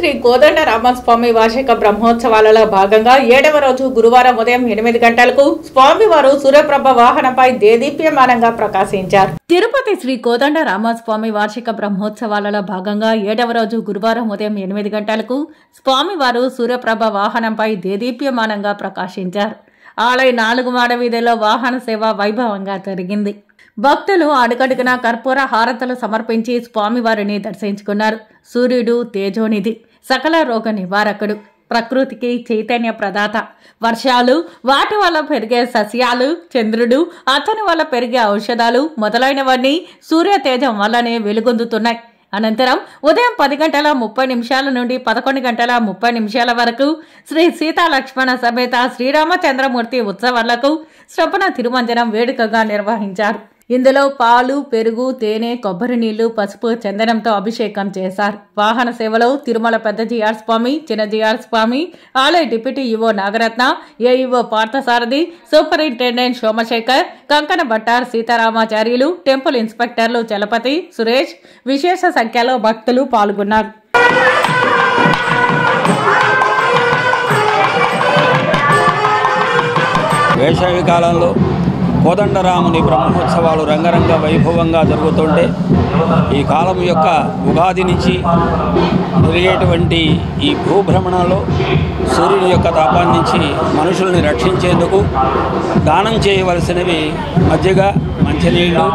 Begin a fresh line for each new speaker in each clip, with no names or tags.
శ్రీ కోదండరామస్వామి వార్షిక బ్రహ్మోత్సవాలలో భాగంగా 7వ రోజు గురువారం ఉదయం 8 గంటలకు స్వామివారు సూర్యప్రభ వాహనంపై దేదీప్యమానంగా ప్రకాశించారు. తిరుపతి శ్రీ కోదండరామస్వామి వార్షిక బ్రహ్మోత్సవాలలో భాగంగా 7వ రోజు గురువారం ఉదయం 8 గంటలకు స్వామివారు సూర్యప్రభ వాహనంపై దేదీప్యమానంగా ప్రకాశించారు. ఆలయ 4 మాడ వీధిలో వాహన సేవ వైభవంగా జరిగింది. భక్తులు అడుగడుగున కర్పూర హారతలు సమర్పించి స్వామివారిని దర్శించుకున్నారు. సూర్యుడు తేజోనిధి, సకల రోగ నివారకుడు, ప్రకృతికి చైతన్య ప్రదాత. వర్షాలు, వాటి వల్ల పెరిగే సస్యాలు, చంద్రుడు, అతని వల్ల పెరిగే ఔషధాలు మొదలైనవన్నీ సూర్య తేజం వల్లనే వెలుగొందుతున్నాయి. అనంతరం ఉదయం 10:30 నుండి 11:30 వరకు శ్రీ సీతాలక్ష్మణ సమేత శ్రీరామచంద్రమూర్తి ఉత్సవాలకు శ్రవణ తిరుమంజనం వేడుకగా నిర్వహించారు. ఇందులో పాలు, పెరుగు, తేనె, కొబ్బరి నీళ్లు, పసుపు, చందనంతో అభిషేకం చేశారు. వాహన సేవలో తిరుమల పెద్ద జిఆర్ స్వామి, చిన్న జిఆర్ స్వామి, ఆలయ deputy EO Nagaratna, AEO Parthasarathi, superintendent Somashekar, Kankana Bhattar, Sitaramacharyulu, temple ఇన్స్పెక్టర్లు చలపతి, సురేష్, విశేష సంఖ్యలో భక్తులు పాల్గొన్నారు.
వేసవి కాలంలో కోదండరాముని బ్రహ్మోత్సవాలు రంగరంగ వైభవంగా జరుగుతుంటే ఈ కాలం యొక్క ఉగాది నుంచి జరిగేటువంటి ఈ భూభ్రమణలో సూర్యుని యొక్క తాపాన్ని నుంచి మనుషుల్ని రక్షించేందుకు దానం చేయవలసినవి మజ్జిగ, మంచినీళ్ళు,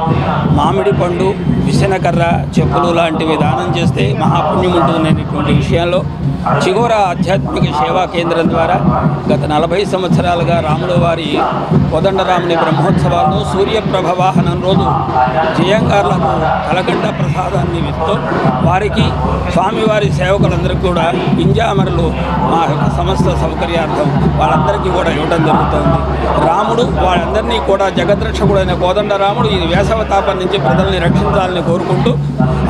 మామిడి పండు, విసనకర్ర, చెప్పులు లాంటివి దానం చేస్తే మహాపుణ్యం ఉంటుందనేటువంటి విషయంలో చిగోర ఆధ్యాత్మిక సేవా కేంద్రం ద్వారా గత 40 సంవత్సరాలుగా రాముల వారి కోదండరాముని బ్రహ్మోత్సవాలను సూర్యప్రభ వాహనం రోజు జయంగారులకు కలగండ ప్రసాదాన్ని ఇస్తూ వారికి స్వామివారి సేవకులందరికీ కూడా గింజామరలు మా యొక్క సమస్త సౌకర్యార్థం వాళ్ళందరికీ కూడా ఇవ్వడం జరుగుతుంది. రాముడు వాళ్ళందరినీ కూడా జగద్రక్షకుడైన కోదండరాముడు ఈ వేసవ తాపం నుంచి ప్రజల్ని రక్షించాలని కోరుకుంటూ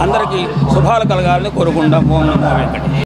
అందరికీ శుభాలు కలగాలని కోరుకుంటాం. ఓం నమో వెంకటేశాయ.